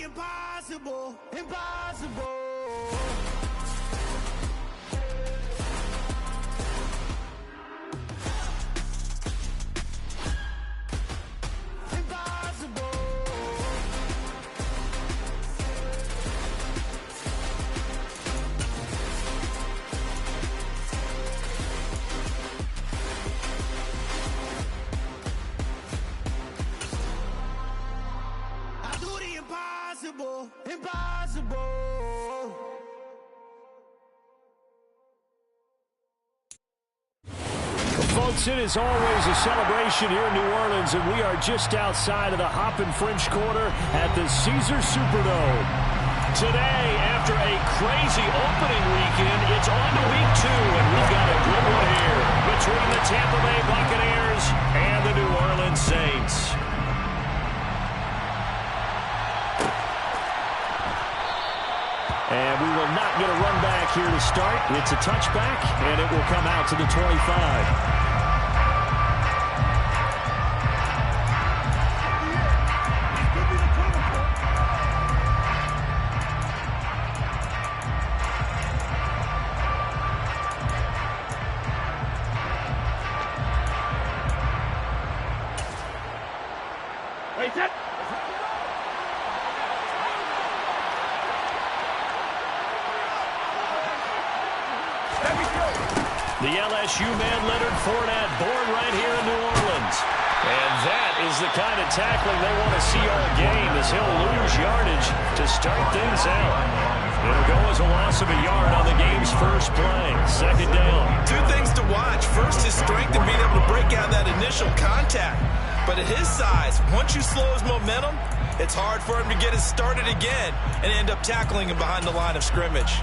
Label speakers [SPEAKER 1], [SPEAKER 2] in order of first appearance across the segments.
[SPEAKER 1] impossible, impossible. Impossible, impossible.
[SPEAKER 2] Folks, it is always a celebration here in New Orleans, and we are just outside of the Hoppin' French Quarter at the Caesars Superdome. Today, after a crazy opening weekend, it's on to week 2, and we've got a good one here between the Tampa Bay Buccaneers and the New Orleans Saints. And we will not get a run back here to start. It's a touchback, and it will come out to the 25. The LSU man Leonard Fournette, born right here in New Orleans. And that is the kind of tackling they want to see all game, as he'll lose yardage to start things out. It'll go as a loss of a yard on the game's first play. Second down.
[SPEAKER 3] Two things to watch. First, his strength and being able to break out that initial contact. But at his size, once you slow his momentum, it's hard for him to get it started again and end up tackling him behind the line of scrimmage.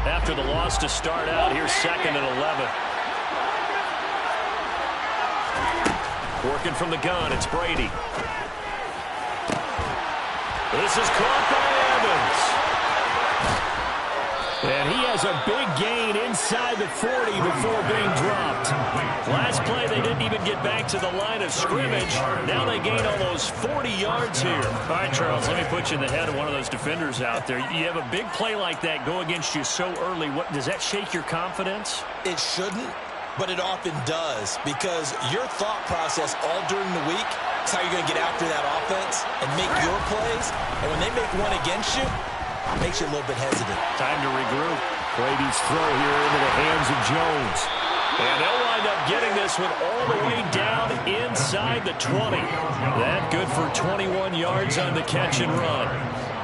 [SPEAKER 2] After the loss to start out, here's 2nd and 11. Working from the gun, it's Brady. This is caught by Evans. And he has a big gain inside the 40 before being dropped. Last play, they didn't even get back to the line of scrimmage. Now they gain almost 40 yards here. All right, Charles, let me put you in the head of one of those defenders out there. You have a big play like that go against you so early. Does that shake your confidence?
[SPEAKER 3] It shouldn't, but it often does, because your thought process all during the week is how you're going to get after that offense and make your plays. And when they make one against you, it makes you a little bit hesitant.
[SPEAKER 2] Time to regroup. Brady's throw here into the hands of Jones. And they'll wind up getting this one all the way down inside the 20. That good for 21 yards on the catch and run.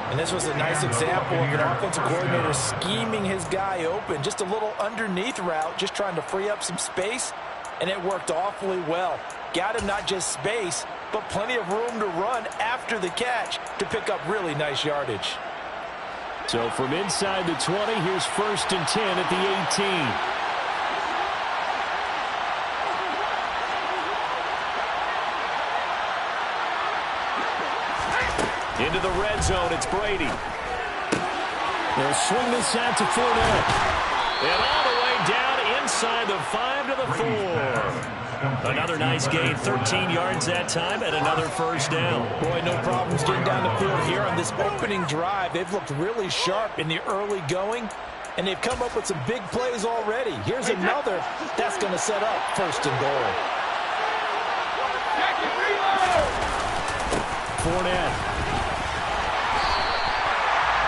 [SPEAKER 4] And this was a nice example of an offensive coordinator scheming his guy open. Just a little underneath route, just trying to free up some space, and it worked awfully well. Got him not just space, but plenty of room to run after the catch to pick up really nice yardage.
[SPEAKER 2] So from inside the 20, here's 1st and 10 at the 18. Into the red zone, it's Brady. They'll swing this out to Fournette. And all the way down inside the 5 to the 4. Another nice gain, 13 yards that time, and another first down.
[SPEAKER 4] Boy, no problems getting down the field here on this opening drive. They've looked really sharp in the early going, and they've come up with some big plays already. Here's another that's going to set up 1st and goal.
[SPEAKER 2] Fournette.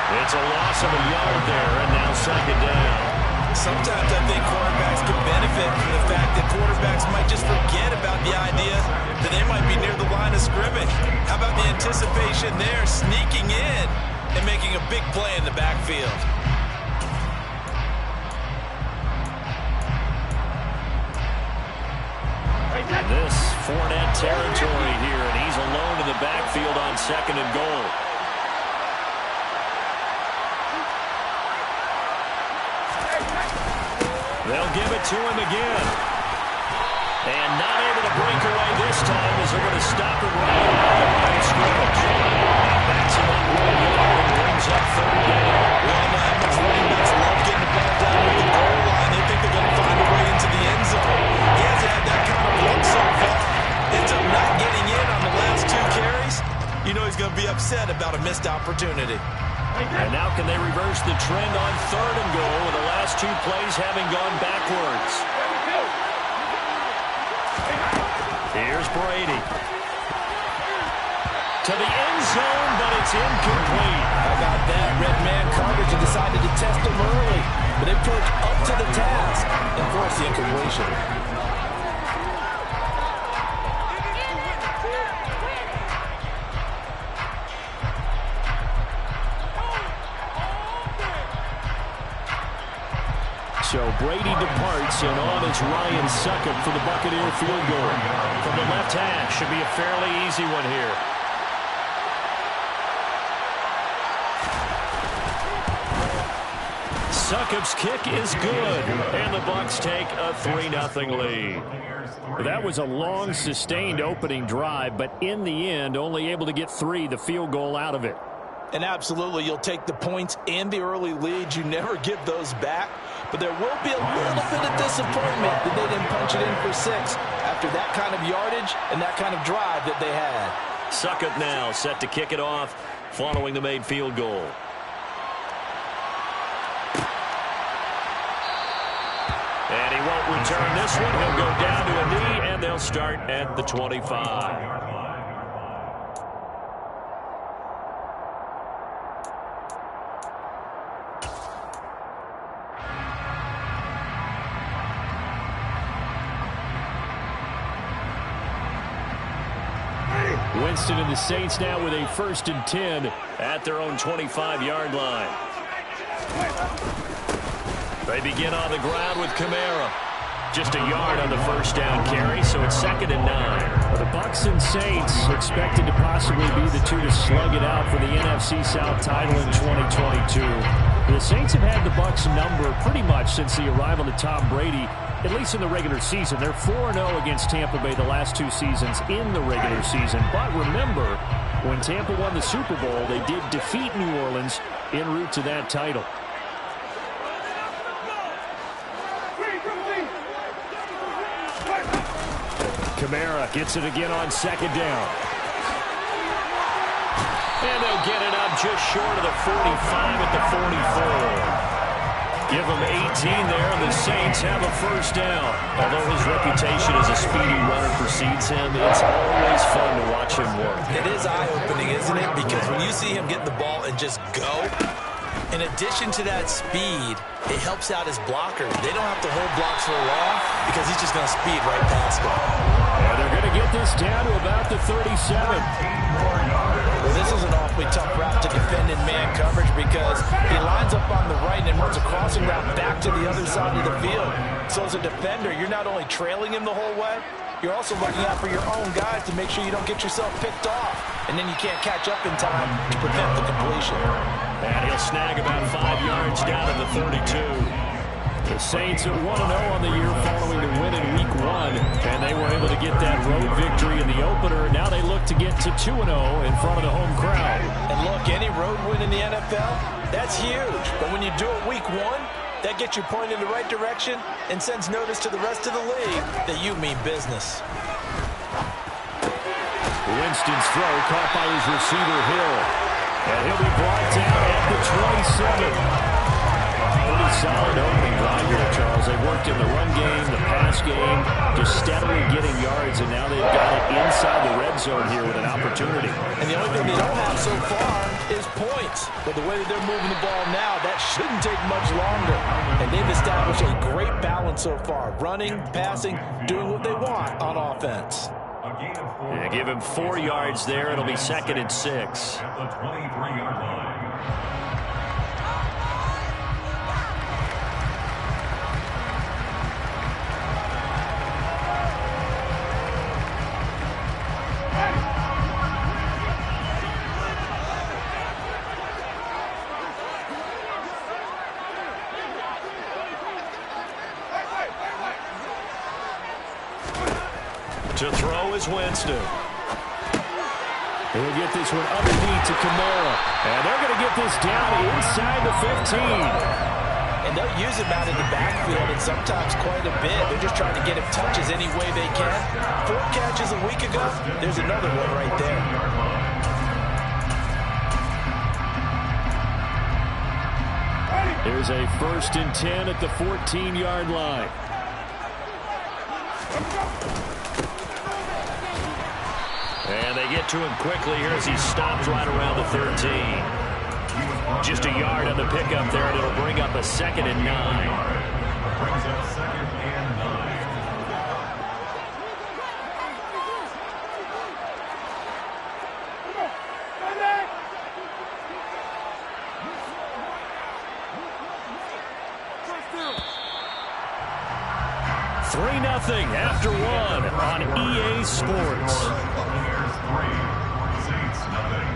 [SPEAKER 2] It's a loss of a yard there, and now 2nd down.
[SPEAKER 3] Sometimes I think quarterbacks can benefit from the fact that quarterbacks might just forget about the idea that they might be near the line of scrimmage. How about the anticipation there, sneaking in and making a big play in the backfield?
[SPEAKER 2] This Fournette territory here, and he's alone in the backfield on 2nd and goal. They'll give it to him again. And not able to break away this time, as they're going to stop him right on the line of scrimmage. And backs him up 1 yard and brings up 3rd down.
[SPEAKER 3] We all know how much running backs love getting the ball down at the goal line. They think they're going to find a way into the end zone. He hasn't had that kind of luck so far. Ends up not getting in on the last 2 carries. You know opportunity.
[SPEAKER 2] And now can they reverse the trend on 3rd and goal with the last 2 plays having gone backwards? Here's Brady. To the end zone, but it's incomplete.
[SPEAKER 4] How about that? Red man coverage and decided to test him early. But they approached up to the task and forced the incompletion.
[SPEAKER 2] So Brady departs, and on is Ryan Succop for the Buccaneer field goal. From the left hash, should be a fairly easy one here. Succop's kick is good, and the Bucs take a 3-0 lead. That was a long, sustained opening drive, but in the end, only able to get 3, the field goal out of it.
[SPEAKER 4] And absolutely, you'll take the points and the early lead. You never give those back. But there will be a little bit of disappointment that they didn't punch it in for 6 after that kind of yardage and that kind of drive that they had.
[SPEAKER 2] Succop now set to kick it off following the made field goal. And he won't return this one. He'll go down to a knee, and they'll start at the 25. Winston and the Saints now with a 1st and 10 at their own 25-yard line. They begin on the ground with Kamara. Just a yard on the 1st down carry, so it's 2nd and 9. The Bucs and Saints expected to possibly be the 2 to slug it out for the NFC South title in 2022. The Saints have had the Bucs number pretty much since the arrival of Tom Brady, at least in the regular season. They're 4-0 against Tampa Bay the last 2 seasons in the regular season. But remember, when Tampa won the Super Bowl, they did defeat New Orleans en route to that title. Kamara gets it again on 2nd down. And they'll get it up just short of the 45 at the 44. Give him 18 there, and the Saints have a 1st down. Although his reputation as a speedy runner precedes him, it's always fun to watch him work.
[SPEAKER 3] It is eye-opening, isn't it? Because when you see him get the ball and just go, in addition to that speed, it helps out his blockers. They don't have to hold blocks for long because he's just going to speed right past them.
[SPEAKER 2] And they're going to get this down to about the 37.
[SPEAKER 4] Well, this is an awfully tough route to defend in man coverage because he lines up on the right and runs a crossing route back to the other side of the field. So as a defender, you're not only trailing him the whole way, you're also looking out for your own guys to make sure you don't get yourself picked off. And then you can't catch up in time to prevent the completion.
[SPEAKER 2] And he'll snag about 5 yards down to the 32. The Saints at 1-0 on the year following the win in Week 1. And they were able to get that road victory in the opener. Now they look to get to 2-0 in front of the home crowd.
[SPEAKER 4] And look, any road win in the NFL, that's huge. But when you do it Week 1, that gets you pointed in the right direction and sends notice to the rest of the league that you mean business.
[SPEAKER 2] Winston's throw caught by his receiver, Hill. And he'll be brought down at the 27. Pretty solid opening drive here, Charles. They worked in the run game, the pass game, just steadily getting yards, and now they've got it inside the red zone here with an opportunity.
[SPEAKER 4] And the only thing they don't have so far is points. But the way that they're moving the ball now, that shouldn't take much longer. And they've established a great balance so far. Running, passing, doing what they want on offense.
[SPEAKER 2] Yeah, give him 4 yards there. It'll be 2nd and 6.
[SPEAKER 5] At the 23-yard line.
[SPEAKER 2] To throw is Winston. He'll get this one underneath to Kamara. And they're going to get this down inside the 15.
[SPEAKER 4] And they'll use him out in the backfield and sometimes quite a bit. They're just trying to get him touches any way they can. 4 catches a week ago. There's another one right there.
[SPEAKER 2] Here's a 1st and 10 at the 14-yard line. And they get to him quickly here as he stops right around the 13. Just a yard on the pickup there, and it'll bring up a 2nd and 9.
[SPEAKER 5] Brings up 2nd and 9.
[SPEAKER 2] Nothing after one on EA Sports.
[SPEAKER 5] Buccaneers 3, Saints nothing.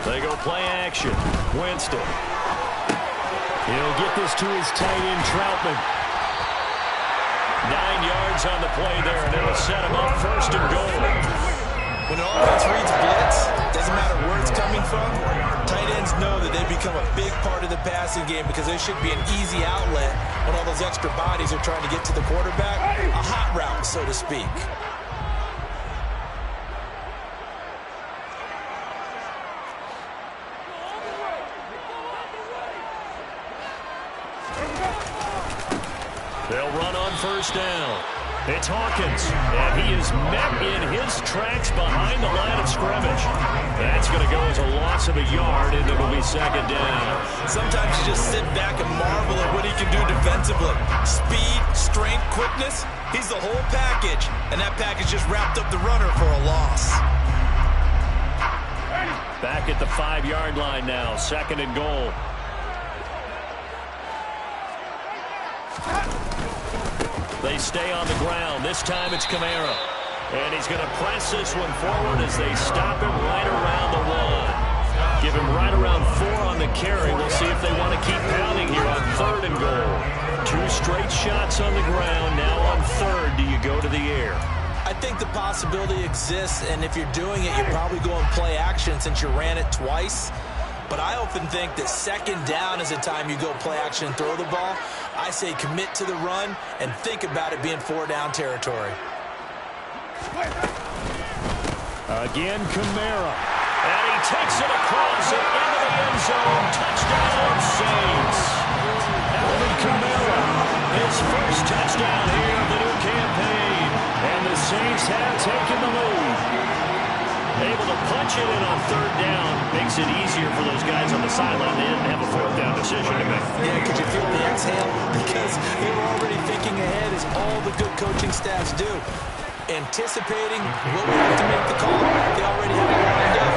[SPEAKER 2] They go play action. Winston. He'll get this to his tight end, Troutman. 9 yards on the play there, and it'll set him up 1st and goal.
[SPEAKER 3] When an offense reads blitz, doesn't matter where it's coming from, tight ends know that they become a big part of the passing game because they should be an easy outlet when all those extra bodies are trying to get to the quarterback. A hot route, so to speak.
[SPEAKER 2] They'll run on 1st down. It's Hawkins, and he is met in his tracks behind the line of scrimmage. That's going to go as a loss of a yard, and it'll be 2nd down.
[SPEAKER 3] Sometimes you just sit back and marvel at what he can do defensively. Speed, strength, quickness, he's the whole package, and that package just wrapped up the runner for a loss.
[SPEAKER 2] Back at the 5-yard line now, 2nd and goal. They stay on the ground. This time it's Kamara. And he's going to press this one forward as they stop him right around the 1. Give him right around 4 on the carry. We'll see if they want to keep pounding here on 3rd and goal. 2 straight shots on the ground. Now on 3rd, do you go to the air?
[SPEAKER 3] I think the possibility exists, and if you're doing it, you're probably going play action since you ran it twice. But I often think that 2nd down is the time you go play action and throw the ball. I say commit to the run and think about it being 4-down territory.
[SPEAKER 2] Again, Kamara. And he takes it across and into the end zone. Touchdown, Saints. Alvin Kamara, his 1st touchdown here of the new campaign. And the Saints have taken the lead. Able to punch it in on 3rd down. Makes it easier for those guys on the sideline. They didn't have a 4th down decision to make.
[SPEAKER 3] Yeah, could you feel the exhale? Because they were already thinking ahead as all the good coaching staffs do. Anticipating what we have to make the call. They already have it lined up.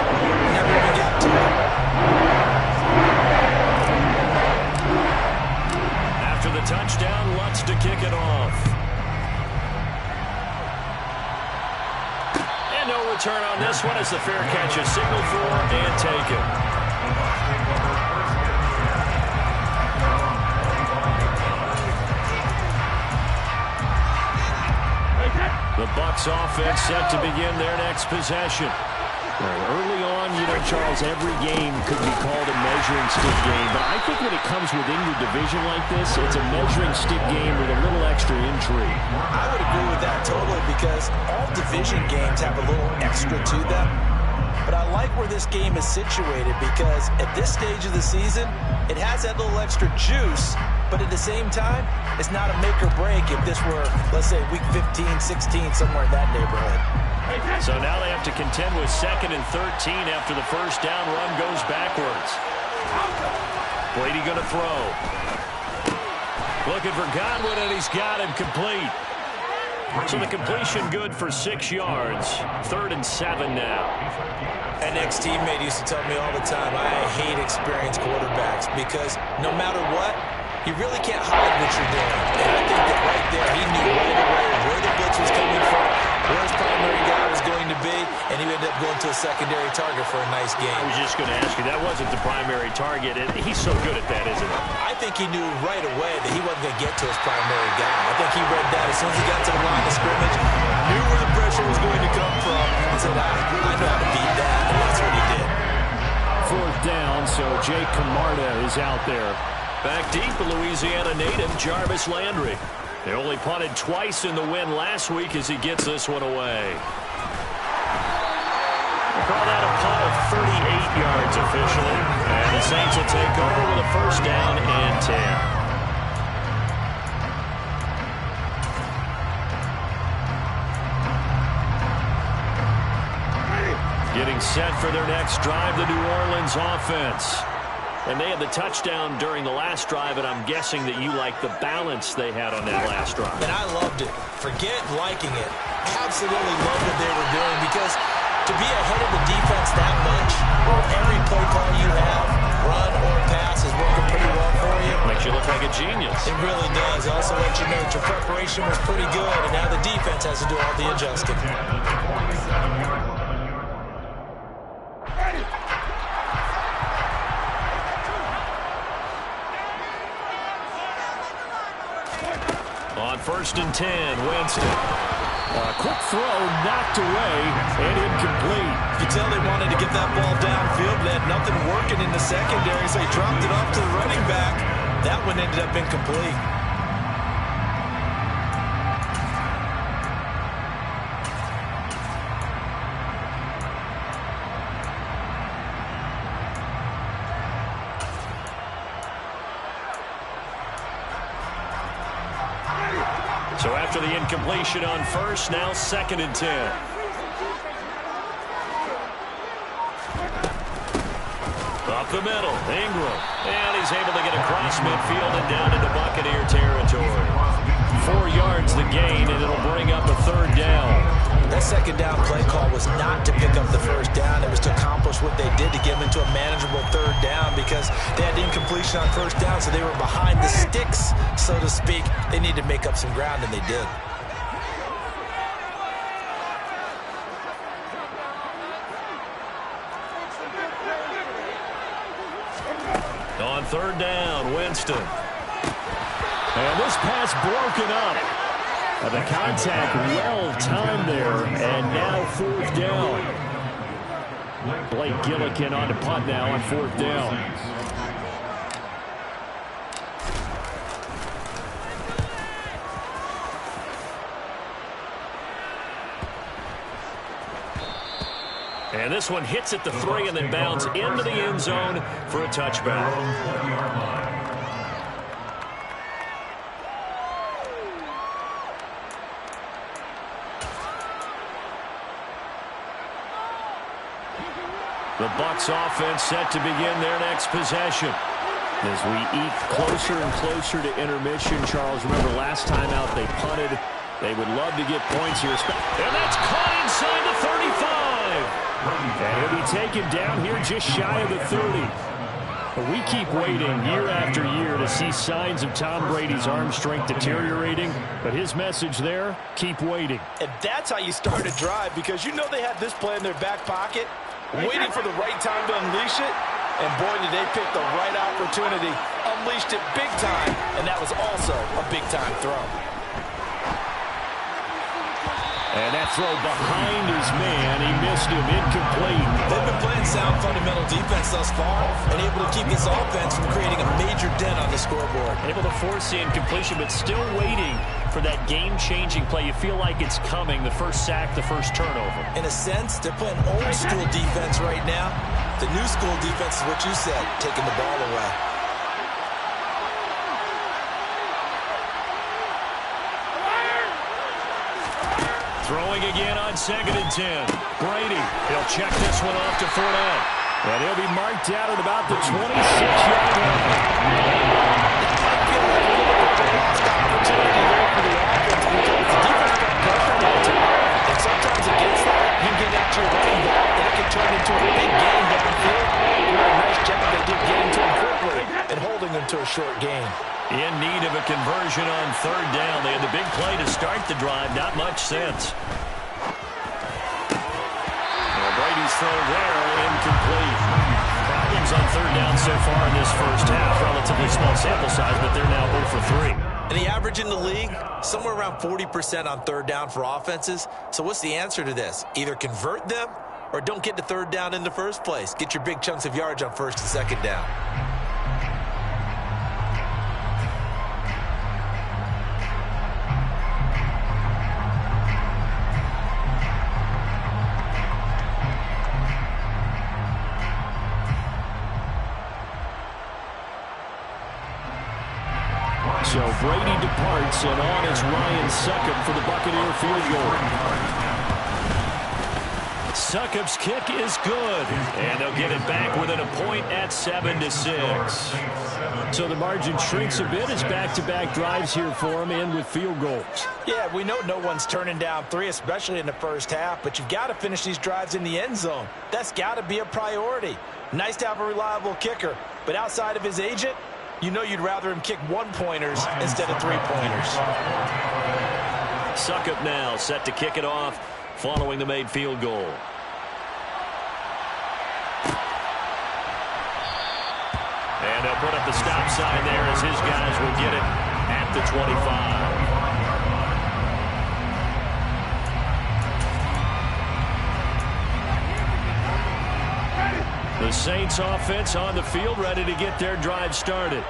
[SPEAKER 3] Never even got to it.
[SPEAKER 2] After the touchdown, Lutz to kick it off. No return on this one as the fair catch is signaled for and taken. The Bucs offense set to begin their next possession. Early on, Charles, every game could be called a measuring stick game, but I think when it comes within your division like this, it's a measuring stick game with a little extra intrigue.
[SPEAKER 3] I would agree with that totally because all division games have a little extra to them. But I like where this game is situated because at this stage of the season, it has that little extra juice, but at the same time, it's not a make or break if this were, let's say, week 15, 16, somewhere in that neighborhood.
[SPEAKER 2] So now they have to contend with 2nd and 13 after the 1st down run goes backwards. Brady going to throw. Looking for Godwin, and he's got him complete. So the completion good for 6 yards. 3rd and 7 now.
[SPEAKER 3] An ex-teammate used to tell me all the time, I hate experienced quarterbacks because no matter what, you really can't hide what you're doing. And I think that right there, he knew right away where the blitz was coming from, where his primary guy was going to
[SPEAKER 4] be, and he ended up going to a secondary target for a nice game.
[SPEAKER 2] I was just going to ask you, that wasn't the primary target, and he's so good at that, isn't he?
[SPEAKER 4] I think he knew right away that he wasn't going to get to his primary guy. I think he read that as soon as he got to the line of scrimmage, knew where the pressure was going to come from, and said, I know how to beat that, and that's what he did.
[SPEAKER 2] Fourth down, so Jake Camarda is out there. Back deep, the Louisiana native, Jarvis Landry. They only punted twice in the win last week as he gets this one away. We'll call that a punt of 38 yards officially. And the Saints will take over with a first down and 10. Getting set for their next drive, the New Orleans offense. And they had the touchdown during the last drive, and I'm guessing that you like the balance they had on that last drive.
[SPEAKER 4] And I loved it. Forget liking it. Absolutely loved what they were doing, because to be ahead of the defense that much, where every play call you have, run or pass, is working pretty well for you.
[SPEAKER 2] Makes you look like a genius.
[SPEAKER 4] It really does. Also let you know that your preparation was pretty good, and now the defense has to do all the adjusting.
[SPEAKER 2] On 1st and 10, Winston. A quick throw knocked away and incomplete.
[SPEAKER 4] You could tell they wanted to get that ball downfield, but they had nothing working in the secondary, so he dropped it off to the running back. That one ended up incomplete.
[SPEAKER 2] So after the incompletion on 1st, now 2nd and 10. Up the middle, Ingram. And he's able to get across midfield and down into Buccaneer territory. 4 yards the gain, and it'll bring up a 3rd down.
[SPEAKER 4] That 2nd down play call was not to pick up the 1st down. It was to accomplish what they did to get them into a manageable 3rd down, because they had the incompletion on 1st down, so they were behind the sticks, so to speak. They needed to make up some ground, and they did.
[SPEAKER 2] On 3rd down, Winston. And this pass broken up. The contact well timed there, and now 4th down. Blake Gillikin on to punt now on 4th down. And this one hits at the 3 and then bounds into the end zone for a touchback. The Bucs offense set to begin their next possession. As we eke closer and closer to intermission, Charles, remember last time out they punted. They would love to get points here. And that's caught inside the 35. And he'll be taken down here just shy of the 30. But we keep waiting year after year to see signs of Tom Brady's arm strength deteriorating. But his message there, keep waiting.
[SPEAKER 4] And that's how you start a drive, because you know they had this play in their back pocket, waiting for the right time to unleash it. And boy, did they pick the right opportunity. Unleashed it big time, and that was also a big-time throw.
[SPEAKER 2] And that throw behind his man, he missed him, incomplete.
[SPEAKER 4] They've been playing sound fundamental defense thus far and able to keep this offense from creating a major dent on the scoreboard.
[SPEAKER 2] Able to force the incompletion, but still waiting for that game-changing play. You feel like it's coming, the first sack, the first turnover.
[SPEAKER 4] In a sense, they're playing old-school defense right now. The new school defense is what you said, taking the ball away.
[SPEAKER 2] Throwing again on 2nd and 10. Brady, he'll check this one off to Fournette. And he'll be marked out at about the 26-yard line.
[SPEAKER 4] Opportunity there for the offense, because the defense got pressure all the time. And sometimes against that, you can get at your running back, and it can turn into a big game downfield. Doing a nice job they did getting to him quickly and holding him to a short game.
[SPEAKER 2] In need of a conversion on 3rd down. They had the big play to start the drive. Not much sense. throw there, incomplete. Problems on third down so far in this first half. Relatively small sample size, but they're now 0 for 3.
[SPEAKER 3] And the average in the league, somewhere around 40% on third down for offenses. So what's the answer to this? Either convert them or don't get to third down in the first place. Get your big chunks of yards on first and second down.
[SPEAKER 2] So Brady departs, and on is Ryan Succop for the Buccaneer field goal. Succop's kick is good, and they'll get it back within a point at 7-6. So the margin shrinks a bit as back-to-back drives here for him, and with field goals.
[SPEAKER 4] Yeah, we know no one's turning down 3, especially in the first half, but you've got to finish these drives in the end zone. That's got to be a priority. Nice to have a reliable kicker, but outside of his agent, you know you'd rather him kick 1-pointers instead of 3-pointers.
[SPEAKER 2] Succop now set to kick it off following the made field goal. And they'll put up the stop sign there as his guys will get it at the 25. The Saints offense on the field, ready to get their drive started.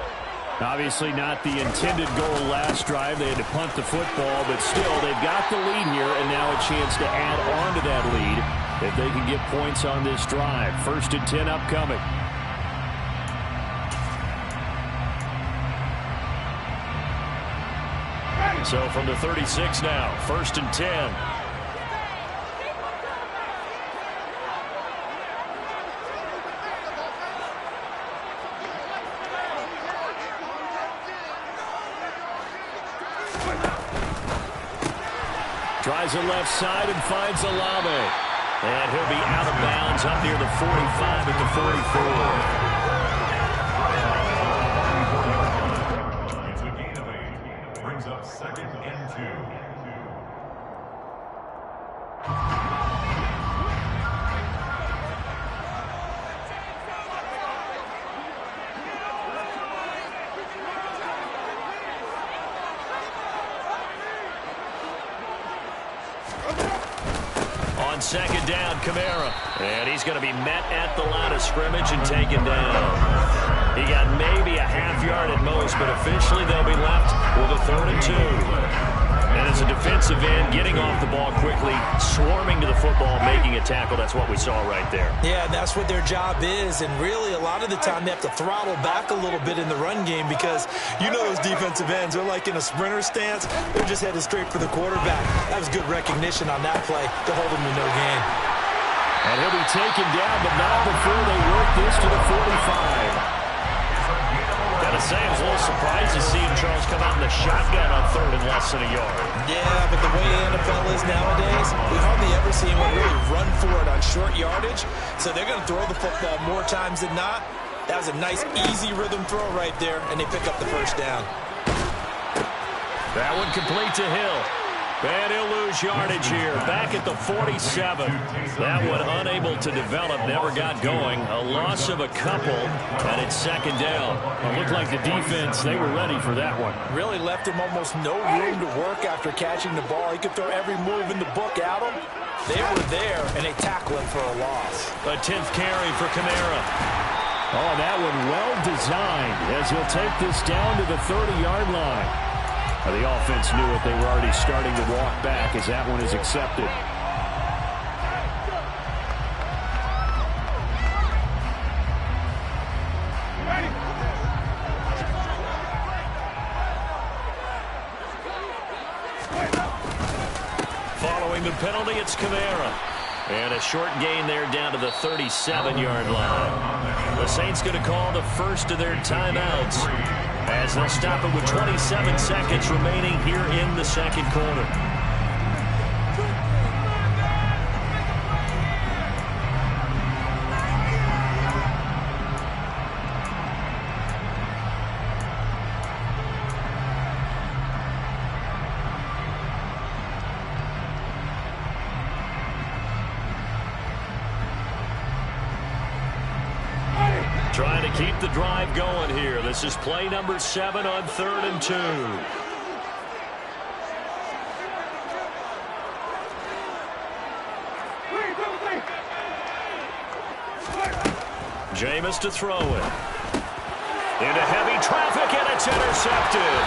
[SPEAKER 2] Obviously not the intended goal last drive. They had to punt the football, but still they've got the lead here and now a chance to add on to that lead if they can get points on this drive. 1st and 10 upcoming. So from the 36 now, 1st and 10. Tries it left side and finds Olave. And he'll be out of bounds up near the 45 at the 44.
[SPEAKER 5] It's a gain of 8. Brings up 2nd and 2.
[SPEAKER 2] On 2nd down, Kamara. And he's going to be met at the line of scrimmage and taken down. He got maybe a half yard at most, but officially they'll be left with a 3rd and 2. And as a defensive end, getting off the ball quickly, swarming to the football, making a tackle. That's what we saw right there.
[SPEAKER 4] Yeah, that's what their job is, and really a lot of the time they have to throttle back a little bit in the run game because you know those defensive ends, they're like in a sprinter stance. They're just headed straight for the quarterback. That was good recognition on that play to hold him to no gain.
[SPEAKER 2] And he'll be taken down, but not before they work this to the 45. Gotta say, I was a little surprised to see Charles come out in the shotgun on 3rd and less than a yard.
[SPEAKER 4] Yeah, but the way the NFL is nowadays, we hardly ever see anyone really run for it on short yardage. So they're going to throw the football more times than not. That was a nice, easy rhythm throw right there, and they pick up the 1st down.
[SPEAKER 2] That one complete to Hill. And he'll lose yardage here. Back at the 47. That one unable to develop, never got going. A loss of a couple, and it's 2nd down. It looked like the defense, they were ready for that one.
[SPEAKER 4] Really left him almost no room to work after catching the ball. He could throw every move in the book at him. They were there, and they tackle him for a loss.
[SPEAKER 2] A 10th carry for Kamara. Oh, that one well designed as he'll take this down to the 30-yard line. The offense knew it. They were already starting to walk back as that one is accepted. Following the penalty, it's Kamara. And a short gain there down to the 37-yard line. The Saints going to call the first of their timeouts, as they'll stop it with 27 seconds remaining here in the 2nd quarter. Trying to keep the drive going here. This is play number 7 on 3rd and 2. Jameis to throw it. Into heavy traffic, and it's intercepted.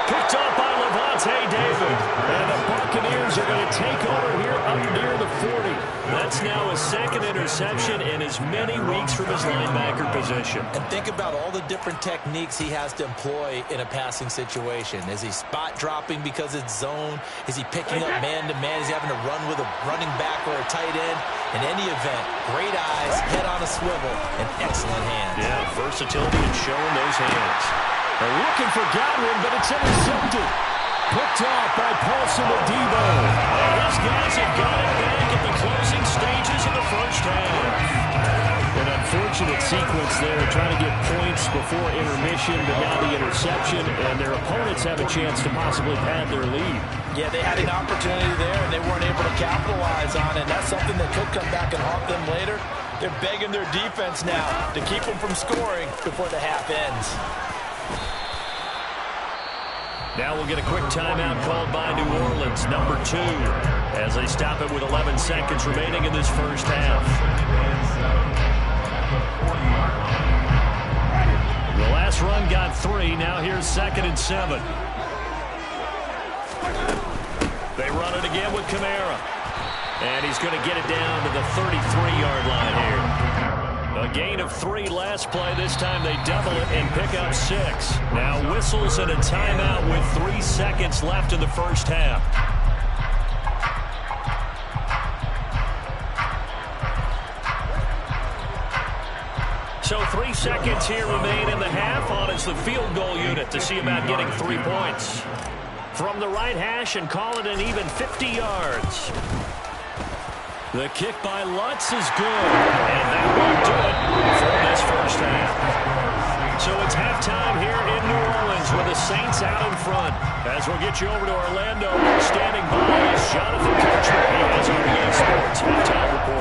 [SPEAKER 2] Picked up by Levante David. And the Buccaneers are going to take over here up near the 40. That's now a 2nd interception in as many weeks from his linebacker position.
[SPEAKER 4] And think about all the different techniques he has to employ in a passing situation. Is he spot dropping because it's zone? Is he picking up man-to-man? Is he having to run with a running back or a tight end? In any event, great eyes, head on a swivel, and excellent hands.
[SPEAKER 2] Yeah, versatility and showing those hands. They're looking for Godwin, but it's intercepted. Picked off by Paulson Adebo. And his guys have got it back at the closing stages of the first half. An unfortunate sequence there, trying to get points before intermission, but now the interception, and their opponents have a chance to possibly pad their lead.
[SPEAKER 4] Yeah, they had an opportunity there, and they weren't able to capitalize on it. That's something that could come back and haunt them later. They're begging their defense now to keep them from scoring before the half ends.
[SPEAKER 2] Now we'll get a quick timeout called by New Orleans, number 2, as they stop it with 11 seconds remaining in this first half. The last run got 3. Now here's 2nd and 7. They run it again with Kamara. And he's going to get it down to the 33-yard line here. A gain of 3 last play. This time they double it and pick up 6. Now whistles and a timeout with 3 seconds left in the first half. So 3 seconds here remain in the half on as the field goal unit to see about getting 3 points. From the right hash and call it an even 50 yards. The kick by Lutz is good, and that won't do it for this first half. So it's halftime here in New Orleans with the Saints out in front. As we'll get you over to Orlando, standing by is Jonathan Coachman. He has REA Sports halftime report.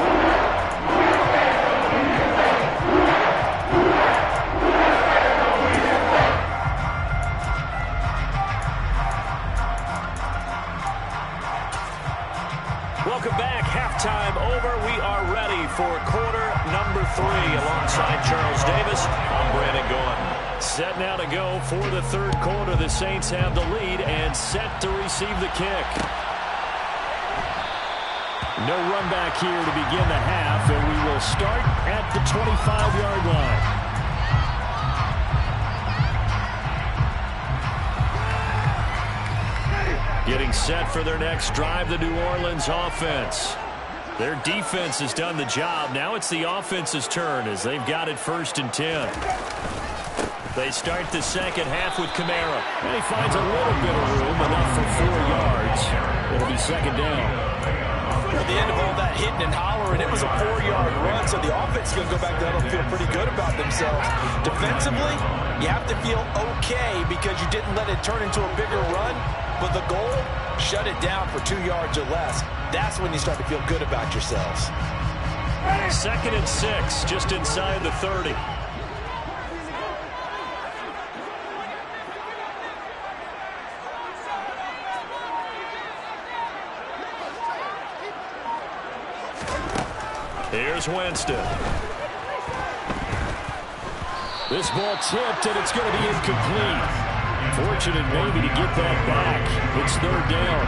[SPEAKER 2] Welcome back. Halftime over. We are ready for quarter number 3 alongside Charles Davis. I'm Brandon Gaughan. Set now to go for the 3rd quarter. The Saints have the lead and set to receive the kick. No run back here to begin the half, and we will start at the 25-yard line. Getting set for their next drive, the New Orleans offense. Their defense has done the job. Now it's the offense's turn as they've got it 1st and 10. They start the second half with Kamara. And he finds a little bit of room, enough for 4 yards. It'll be 2nd down.
[SPEAKER 4] At the end of all that hitting and hollering, it was a 4-yard run, so the offense is going to go back down and feel pretty good about themselves. Defensively, you have to feel okay because you didn't let it turn into a bigger run. But the goal, shut it down for 2 yards or less. That's when you start to feel good about yourselves.
[SPEAKER 2] 2nd and 6, just inside the 30. Here's Winston. This ball tipped, and it's going to be incomplete. Fortunate maybe to get that back. It's 3rd down.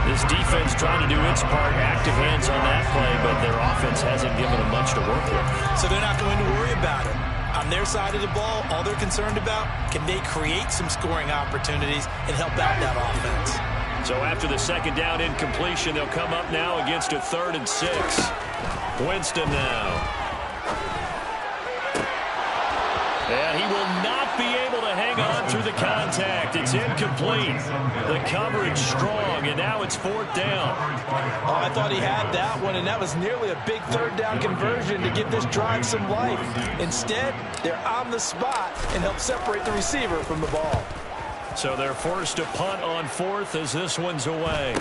[SPEAKER 2] This defense trying to do its part. Active hands on that play, but their offense hasn't given them much to work with.
[SPEAKER 4] So they're not going to worry about it. On their side of the ball, all they're concerned about, can they create some scoring opportunities and help out that offense?
[SPEAKER 2] So after the 2nd down incompletion, they'll come up now against a 3rd and 6. Winston now. And he will not be able to hang on through the contact. It's incomplete. The coverage strong, and now it's 4th down.
[SPEAKER 4] Oh, I thought he had that one, and that was nearly a big 3rd down conversion to give this drive some life. Instead, they're on the spot and help separate the receiver from the ball.
[SPEAKER 2] So they're forced to punt on 4th as this one's away.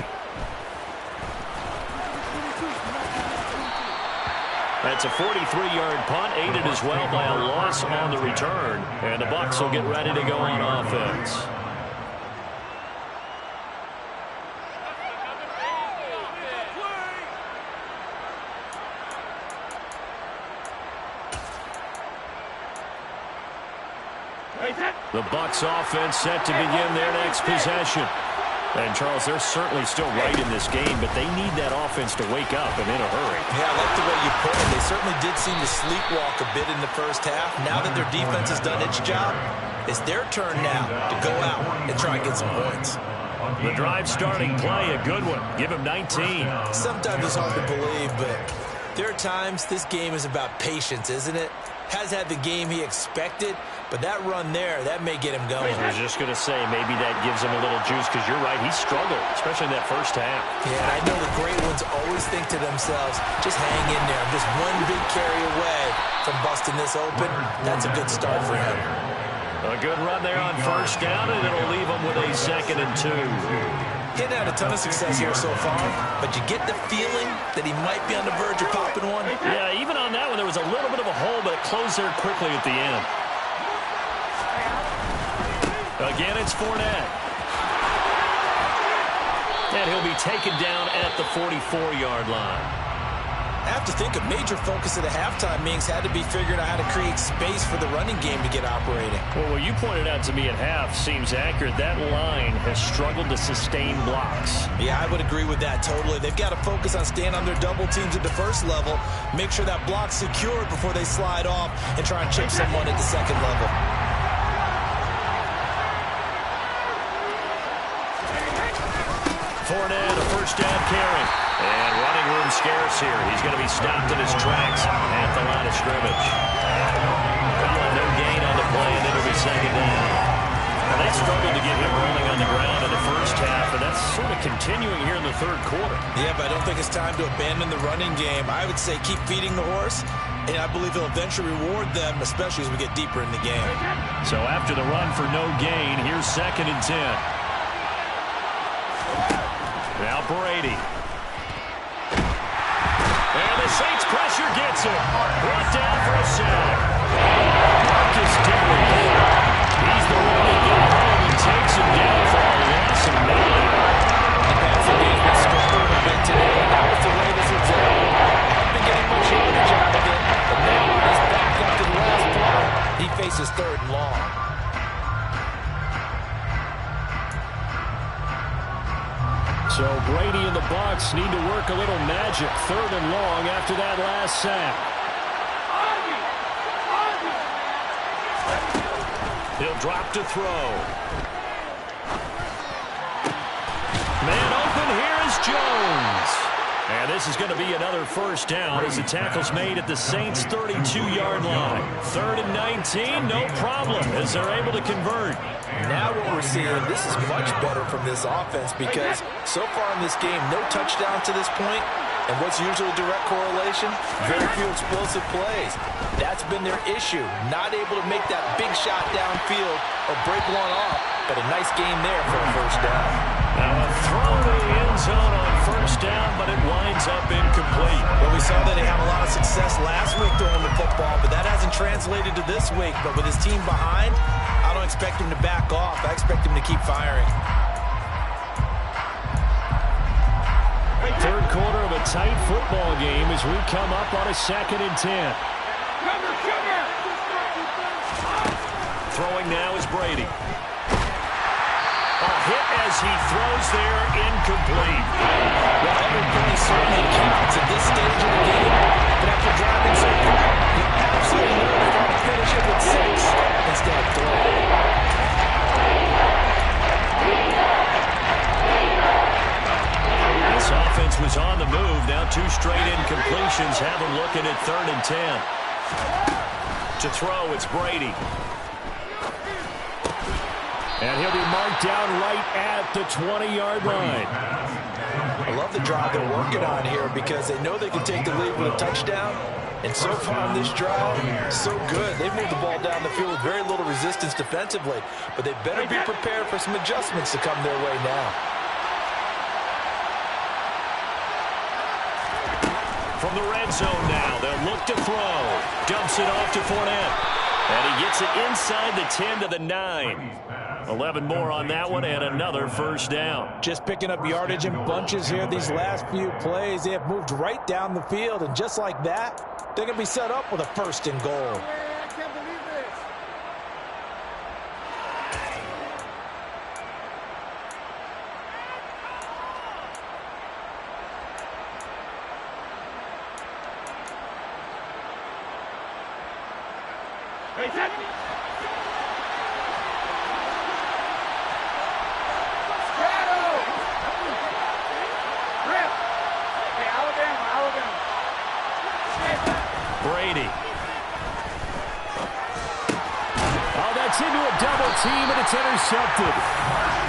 [SPEAKER 2] That's a 43-yard punt, aided as well by a loss on the return. And the Bucs will get ready to go on offense. The Bucs offense set to begin their next possession. And, Charles, they're certainly still right in this game, but they need that offense to wake up and in a hurry.
[SPEAKER 4] Yeah, I like the way you put it. They certainly did seem to sleepwalk a bit in the first half. Now that their defense has done its job, it's their turn now to go out and try and get some points.
[SPEAKER 2] The drive starting play, a good one. Give him 19.
[SPEAKER 4] Sometimes it's hard to believe, but there are times this game is about patience, isn't it? Has had the game he expected, but that run there, that may get him going.
[SPEAKER 2] I was just going to say, maybe that gives him a little juice, because you're right, he struggled, especially in that first half.
[SPEAKER 4] Yeah, and I know the great ones always think to themselves, just hang in there. I'm just one big carry away from busting this open. That's a good start for him.
[SPEAKER 2] A good run there on first down, and it'll leave him with a 2nd and 2.
[SPEAKER 4] He hadn't had a ton of success here so far, but you get the feeling that he might be on the verge of popping one.
[SPEAKER 2] Yeah, even on that one, there was a little bit of a hole, but it closed there quickly at the end. Again, it's Fournette. And he'll be taken down at the 44-yard line.
[SPEAKER 4] I have to think a major focus at the halftime, Minks, had to be figuring out how to create space for the running game to get operating.
[SPEAKER 2] Well, what you pointed out to me at half seems accurate. That line has struggled to sustain blocks.
[SPEAKER 4] Yeah, I would agree with that totally. They've got to focus on staying on their double teams at the first level, make sure that block's secured before they slide off and try and chip someone at the second level.
[SPEAKER 2] Fournette, a first down carry. And running room scarce here. He's going to be stopped in his tracks at the line of scrimmage. No gain on the play, and it'll be 2nd down. Now, they struggled to get him rolling on the ground in the first half, and that's sort of continuing here in the third quarter.
[SPEAKER 4] Yeah, but I don't think it's time to abandon the running game. I would say keep feeding the horse, and I believe he'll eventually reward them, especially as we get deeper in the game.
[SPEAKER 2] So after the run for no gain, here's 2nd and 10. Now Brady. And the Saints pressure gets him. Brought down for a sack. Marcus Dillon. He's the one that got home and takes him down for a loss of 9.
[SPEAKER 4] The passing game has struggled a bit today. That was the way this was going. I've been getting much yardage out of it. But now he's back up to the last play. He faces 3rd and long.
[SPEAKER 2] So Brady and the Bucs need to work a little magic. 3rd and long after that last sack. He'll drop to throw. Man open, here is Jones. And this is going to be another first down as the tackle's made at the Saints' 32-yard line. 3rd and 19, no problem as they're able to convert.
[SPEAKER 4] Now what we're seeing, this is much better from this offense because so far in this game, no touchdown to this point, and what's usually a direct correlation? Very few explosive plays. That's been their issue, not able to make that big shot downfield or break one off, but a nice game there for a first down.
[SPEAKER 2] Now a throw to the end zone on first down, but it winds up incomplete.
[SPEAKER 4] Well, we saw that he had a lot of success last week throwing the football, but that hasn't translated to this week. But with his team behind, I don't expect him to back off. I expect him to keep firing.
[SPEAKER 2] Third quarter of a tight football game as we come up on a 2nd and 10. Throwing now is Brady. A hit as he throws there, incomplete.
[SPEAKER 4] Well, every play certainly counts at this stage of the game, but after driving so far, you absolutely know they're going to finish it with 6 instead of 3.
[SPEAKER 2] This offense was on the move. Now 2 straight incompletions have them looking at 3rd and 10. To throw, it's Brady. And he'll be marked down right at the 20-yard line.
[SPEAKER 4] I love the drive they're working on here because they know they can take the lead with a touchdown. And so far on this drive, so good. They've moved the ball down the field with very little resistance defensively. But they better be prepared for some adjustments to come their way now.
[SPEAKER 2] From From the red zone now, they'll look to throw. Dumps it off to Fournette. And he gets it inside the 10 to the 9. 11 more on that one and another first down.
[SPEAKER 4] Just picking up yardage in bunches here these last few plays. They have moved right down the field, and just like that, they're going to be set up with a first and goal.
[SPEAKER 2] Brady. Oh, that's into a double team, and it's intercepted.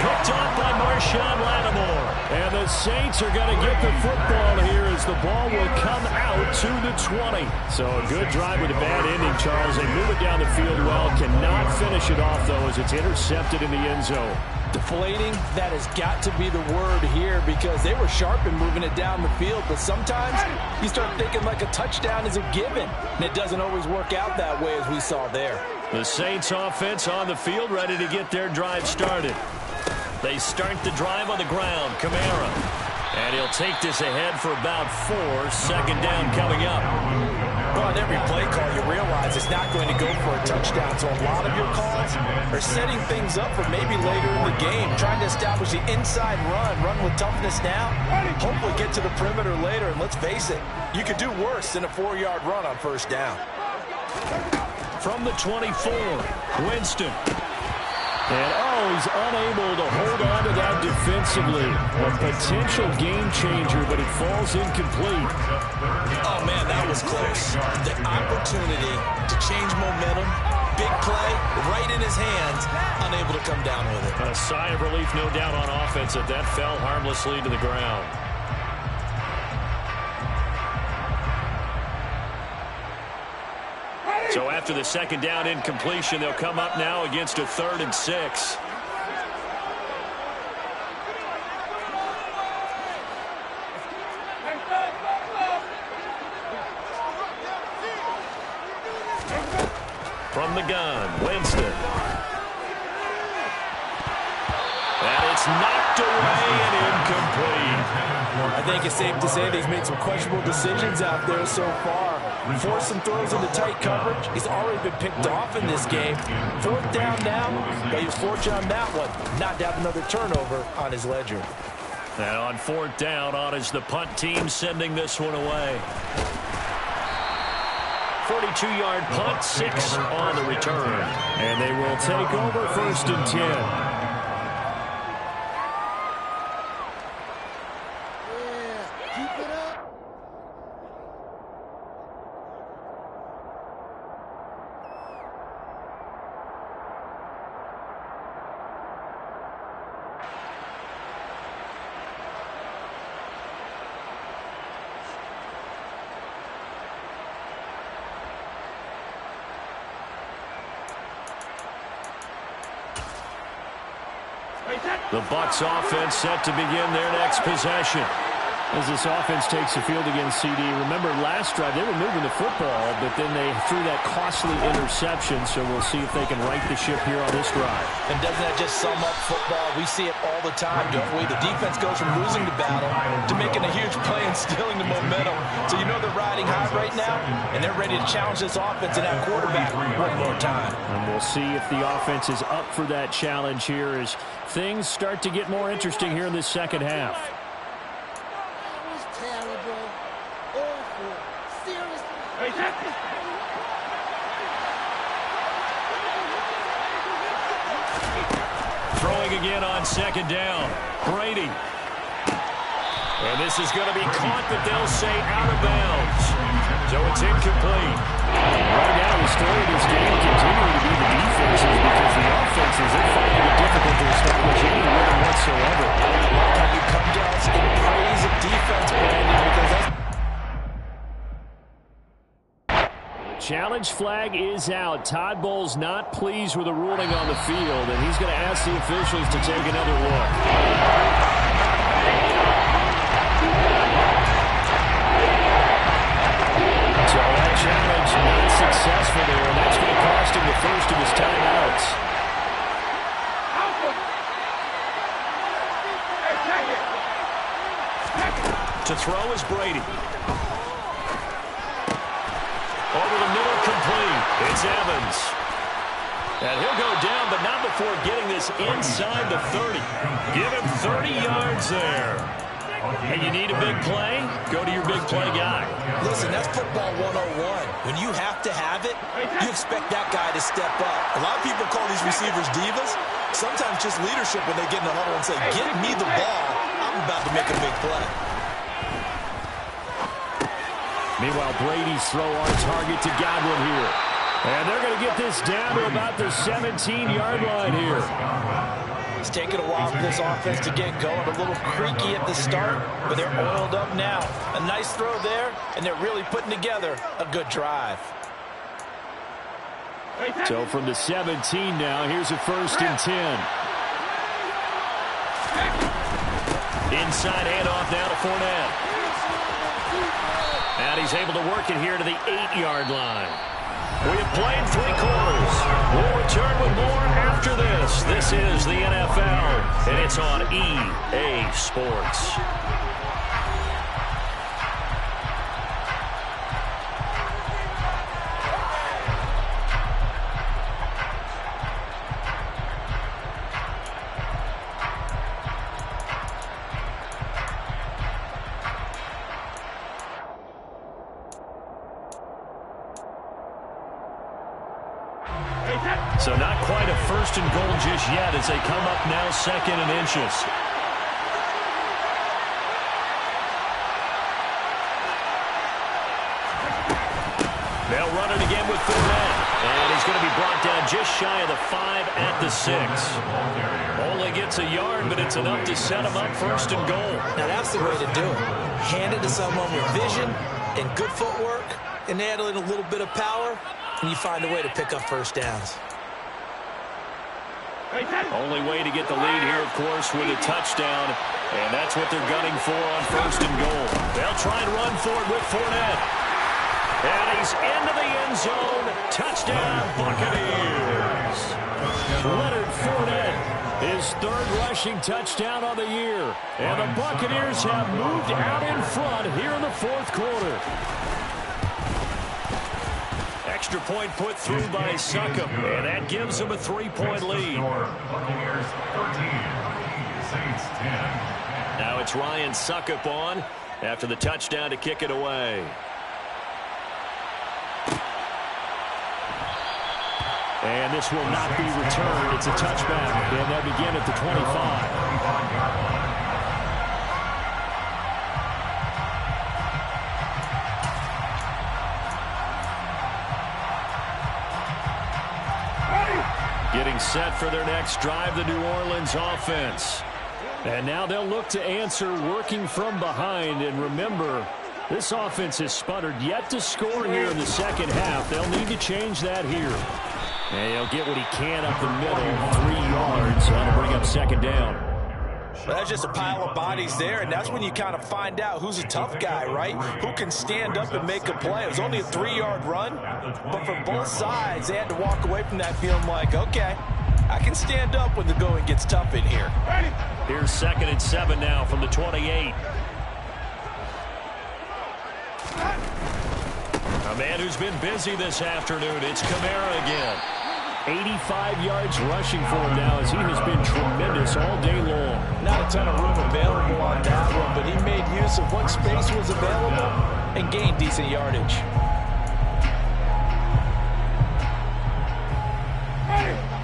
[SPEAKER 2] Picked off by Marshawn Lattimore. And the Saints are going to get the football here as the ball will come out to the 20. So a good drive with a bad ending, Charles. They move it down the field well. Cannot finish it off, though, as it's intercepted in the end zone.
[SPEAKER 4] Deflating, that has got to be the word here, because they were sharp in moving it down the field, but sometimes you start thinking like a touchdown is a given, and it doesn't always work out that way as we saw there.
[SPEAKER 2] The Saints offense on the field, ready to get their drive started. They start the drive on the ground. Kamara. And he'll take this ahead for about 4. Second down coming up.
[SPEAKER 4] Well, on every play call, you realize it's not going to go for a touchdown. So a lot of your calls are setting things up for maybe later in the game, trying to establish the inside run with toughness now, hopefully get to the perimeter later. And let's face it, you could do worse than a 4-yard run on first down.
[SPEAKER 2] From the 24, Winston. And, he's unable to hold on to that defensively. A potential game changer, but it falls incomplete.
[SPEAKER 3] Oh, man, that was close. The opportunity to change momentum, big play, right in his hands, unable to come down with it.
[SPEAKER 2] A sigh of relief, no doubt, on offense, that fell harmlessly to the ground. So after the second down incompletion, they'll come up now against a 3rd and 6. From the gun, Winston. And it's knocked away and incomplete.
[SPEAKER 4] I think it's safe to say that he's made some questionable decisions out there so far. Forced some throws into tight coverage. He's already been picked off in this game. 4th down now, but he was fortunate on that one, not to have another turnover on his ledger.
[SPEAKER 2] And on 4th down, on is the punt team sending this one away. 42-yard punt, 6 on the return. And they will take over 1st and 10. The Bucs offense set to begin their next possession. As this offense takes the field against CD. Remember, last drive they were moving the football, but then they threw that costly interception, so we'll see if they can right the ship here on this drive.
[SPEAKER 4] And doesn't that just sum up football? We see it all the time, don't we? The defense goes from losing the battle to making a huge play and stealing the momentum. So you know they're riding high right now, and they're ready to challenge this offense and that quarterback one more time.
[SPEAKER 2] And we'll see if the offense is up for that challenge here as things start to get more interesting here in this second half. Throwing again on second down. Brady. And this is going to be caught, but they'll say out of bounds. So it's incomplete. Right now, the story of this game continuing to be the defenses because the offenses are finding it difficult to establish any rhythm whatsoever.
[SPEAKER 4] Have you come to us in praise of defense, Brandon? Because that's
[SPEAKER 2] challenge flag is out. Todd Bowles not pleased with the ruling on the field, and he's going to ask the officials to take another look. Not successful there, and that's going to cost him the first of his timeouts. To throw is Brady. Over the middle, complete. It's Evans. And he'll go down, but not before getting this inside the 30. Give him 30 yards there. And you need a big play? Go to your big play guy.
[SPEAKER 4] Listen, that's football 101. When you have to have it, you expect that guy to step up. A lot of people call these receivers divas. Sometimes just leadership when they get in the huddle and say, get me the ball. I'm about to make a big play.
[SPEAKER 2] Meanwhile, Brady's throw on target to Godwin here. And they're going to get this down to about the 17-yard line here.
[SPEAKER 4] It's taken a while for this offense to get going. A little creaky at the start, but they're oiled up now. A nice throw there, and they're really putting together a good drive.
[SPEAKER 2] So from the 17 now, here's a 1st and 10. Inside handoff now to Fournette. And he's able to work it here to the 8-yard line. We have played 3 quarters. We'll return with more after this. This is the NFL, and it's on EA Sports. So not quite a 1st and goal just yet as they come up now 2nd and inches. They'll run it again with Fournette. And he's going to be brought down just shy of the 5 at the 6. Only gets a yard, but it's enough to set him up 1st and goal.
[SPEAKER 4] Now that's the way to do it. Hand it to someone with vision and good footwork, and add in a little bit of power, and you find a way to pick up 1st downs.
[SPEAKER 2] Only way to get the lead here, of course, with a touchdown. And that's what they're gunning for on 1st and goal. They'll try and run for it with Fournette. And he's into the end zone. Touchdown, Buccaneers. Leonard Fournette, his 3rd rushing touchdown on the year. And the Buccaneers have moved out in front here in the 4th quarter. Extra point put through by Succop, and that gives them a 3-point lead.
[SPEAKER 5] Buccaneers 13, Saints 10.
[SPEAKER 2] Now it's Ryan Succop on after the touchdown to kick it away. And this will not be returned. It's a touchback, and they'll begin at the 25. Getting set for their next drive, the New Orleans offense. And now they'll look to answer working from behind. And remember, this offense has sputtered yet to score here in the 2nd half. They'll need to change that here. And he'll get what he can up the middle, 3 yards. That'll bring up 2nd down.
[SPEAKER 4] Well, that's just a pile of bodies there, and that's when you kind of find out who's a tough guy, right? Who can stand up and make a play. It was only a 3-yard run, but for both sides, they had to walk away from that feeling like, okay, I can stand up when the going gets tough in here.
[SPEAKER 2] Here's 2nd and 7 now from the 28. A man who's been busy this afternoon, it's Kamara again. 85 yards rushing for him now as he has been tremendous all day long.
[SPEAKER 4] Not a ton of room available on that one, but he made use of what space was available and gained decent yardage.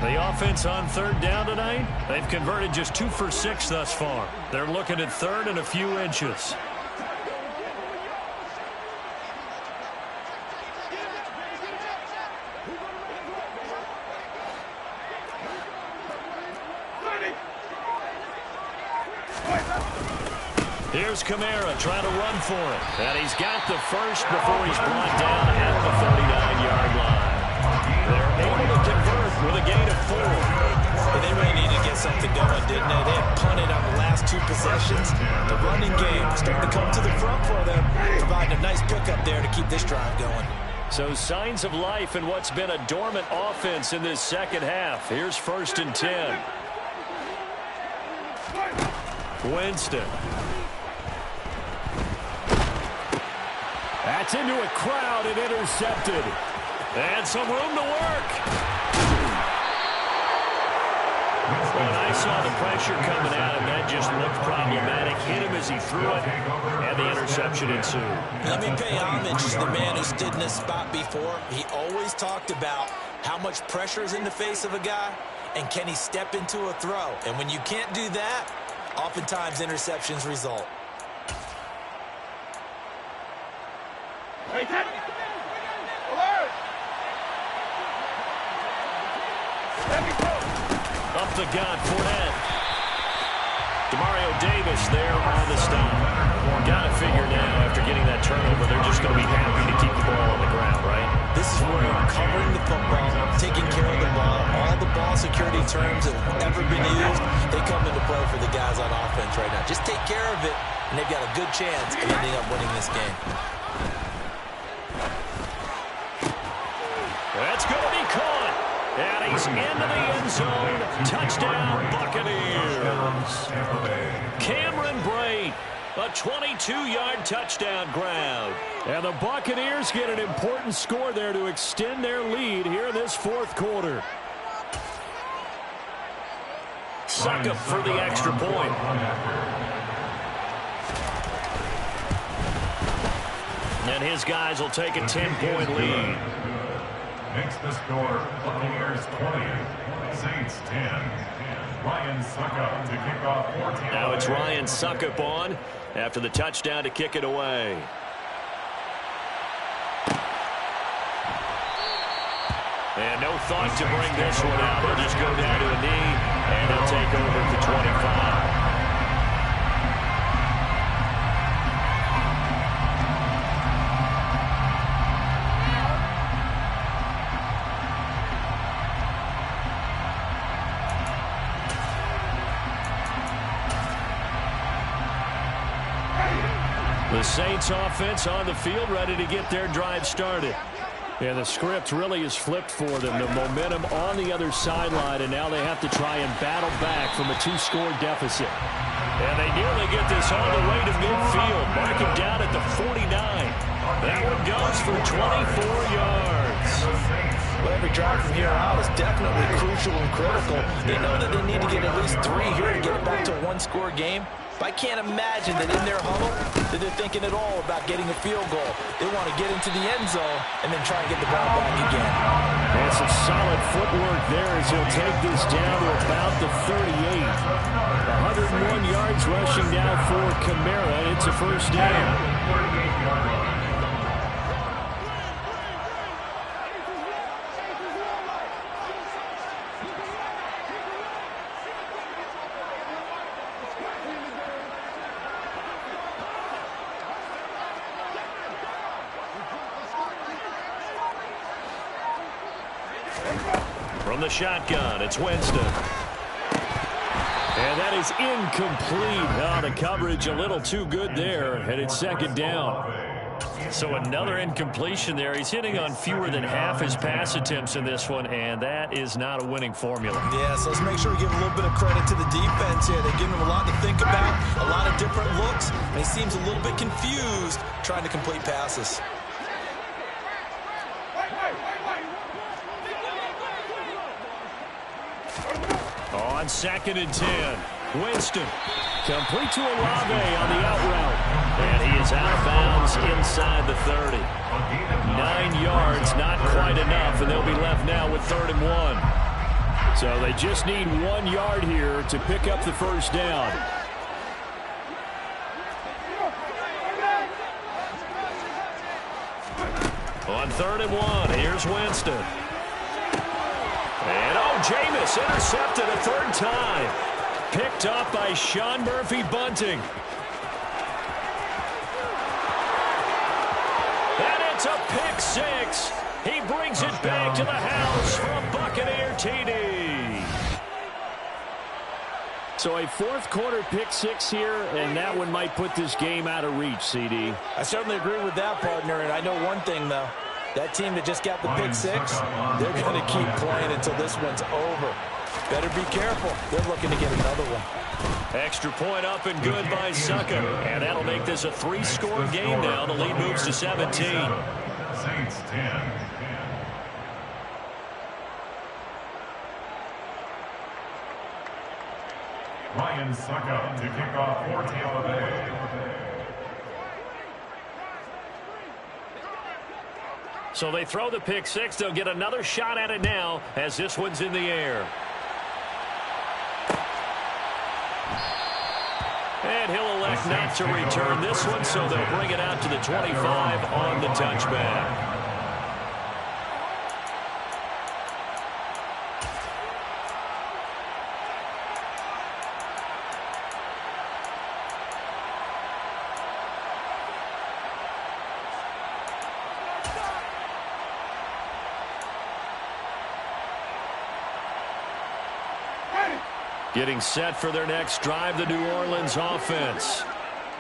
[SPEAKER 2] The offense on 3rd down tonight, they've converted just 2 for 6 thus far. They're looking at 3rd and a few inches. Here's Kamara trying to run for it. And he's got the first before he's brought down at the 39-yard line. They're able to convert with a gain of 4.
[SPEAKER 4] And they really needed to get something going, didn't they? They had punted on the last 2 possessions. The running game starting to come to the front for them, providing a nice pickup there to keep this drive going.
[SPEAKER 2] So signs of life in what's been a dormant offense in this second half. Here's 1st and 10. Winston. That's into a crowd and intercepted. And some room to work. When I saw the pressure coming at him, that just looked problematic. Hit him as he threw it, and the interception ensued.
[SPEAKER 4] Let me pay homage to the man who stood in this spot before. He always talked about how much pressure is in the face of a guy, and can he step into a throw. And when you can't do that, oftentimes interceptions result.
[SPEAKER 2] Up the gut, Fournette. Demario Davis there on the stop. Got to figure now, after getting that turnover, they're just going to be happy to keep the ball on the ground, right?
[SPEAKER 4] This is where covering the football, taking care of the ball, all the ball security terms that have ever been used, they come into play for the guys on offense right now. Just take care of it, and they've got a good chance of ending up winning this game.
[SPEAKER 2] That's going to be caught. And he's into the end zone. Touchdown, Buccaneers. Cameron Brate, a 22-yard touchdown grab. And the Buccaneers get an important score there to extend their lead here in this 4th quarter. Suckup for the extra point. And his guys will take a 10-point lead.
[SPEAKER 5] Makes the score Buccaneers 20, Saints 10. Ryan Suckup to kick off 14.
[SPEAKER 2] Now it's Ryan Suckup on after the touchdown to kick it away. And no thought to bring this one out. They'll just go down to a knee, and they'll take over at the 25. The Saints offense on the field, ready to get their drive started. And the script really is flipped for them. The momentum on the other sideline, and now they have to try and battle back from a 2-score deficit. And they nearly get this all the way to midfield. Mark him down at the 49. That one goes for 24 yards.
[SPEAKER 4] Well, every drive from here out is definitely crucial and critical. They know that they need to get at least 3 here to get it back to a 1-score game. But I can't imagine that in their huddle that they're thinking at all about getting a field goal. They want to get into the end zone and then try and get the ball back again.
[SPEAKER 2] And some solid footwork there as he'll take this down to about the 38. 101 yards rushing now for Kamara. It's a first down. From the shotgun, it's Winston. And that is incomplete. Oh, the coverage a little too good there, and it's 2nd down. So another incompletion there. He's hitting on fewer than half his pass attempts in this one, and that is not a winning formula.
[SPEAKER 4] Yeah, so let's make sure we give a little bit of credit to the defense here. They're giving him a lot to think about, a lot of different looks, and he seems a little bit confused trying to complete passes.
[SPEAKER 2] On 2nd and 10, Winston complete to Olave on the out route. And he is out of bounds inside the 30. 9 yards, not quite enough, and they'll be left now with 3rd and 1. So they just need 1 yard here to pick up the first down. On 3rd and 1, here's Winston. And Jameis intercepted a 3rd time. Picked up by Sean Murphy-Bunting. And it's a pick 6. He brings it back to the house for a Buccaneer TD. So a 4th quarter pick 6 here, and that one might put this game out of reach, CD.
[SPEAKER 4] I certainly agree with that, partner, and I know one thing, though. That team that just got the pick six, they're going to keep playing until this one's over. Better be careful. They're looking to get another one.
[SPEAKER 2] Extra point up and good by Sucka. And that'll make this a 3-score game now. The lead moves to 17.
[SPEAKER 5] Saints 10. Ryan Sucka to kick off for Tampa Bay.
[SPEAKER 2] So they throw the pick six. They'll get another shot at it now as this one's in the air. And he'll elect not to return this one, so they'll bring it out to the 25 on the touchback. Getting set for their next drive, the New Orleans offense.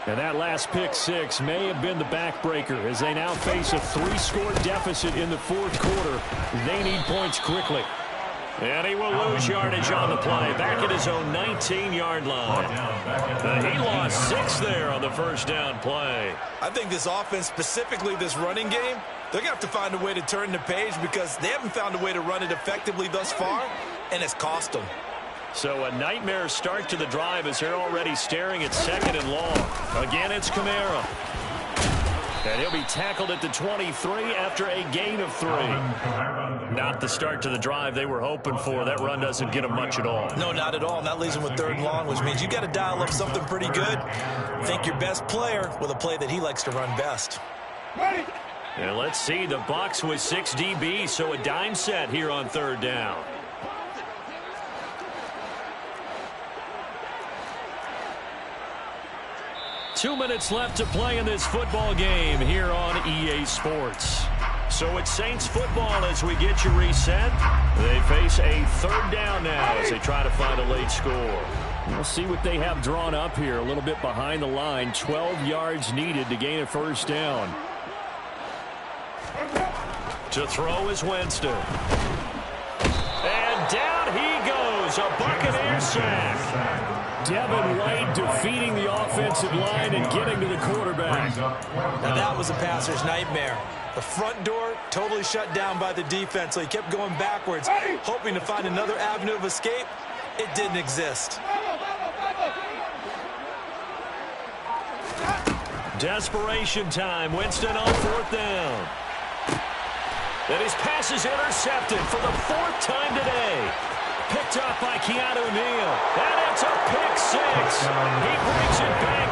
[SPEAKER 2] And that last pick six may have been the backbreaker as they now face a 3-score deficit in the fourth quarter. They need points quickly. And he will lose yardage on the play, back at his own 19-yard line. He lost 6 there on the first down play.
[SPEAKER 3] I think this offense, specifically this running game, they're going to have to find a way to turn the page because they haven't found a way to run it effectively thus far, and it's cost them.
[SPEAKER 2] So a nightmare start to the drive as they're already staring at second and long. Again, it's Kamara. And he'll be tackled at the 23 after a gain of 3. Not the start to the drive they were hoping for. That run doesn't get them much at all.
[SPEAKER 3] No, not at all. And that leaves them with 3rd and long, which means you got to dial up something pretty good. Think your best player with a play that he likes to run best.
[SPEAKER 2] And let's see, the Bucs with 6 DBs, so a dime set here on 3rd down. Two minutes left to play in this football game here on EA Sports. So it's Saints football as we get you reset. They face a 3rd down now as they try to find a late score. We'll see what they have drawn up here. A little bit behind the line. 12 yards needed to gain a 1st down. To throw is Winston. And down he goes. A Buccaneer sack. Devin White defeating the offensive line and getting to the quarterback.
[SPEAKER 3] Now that was a passer's nightmare. The front door totally shut down by the defense, so he kept going backwards, hoping to find another avenue of escape. It didn't exist.
[SPEAKER 2] Desperation time. Winston on 4th down. And his pass is intercepted for the 4th time today. Picked up by Keanu Neal. And it's a pick six. He brings it back.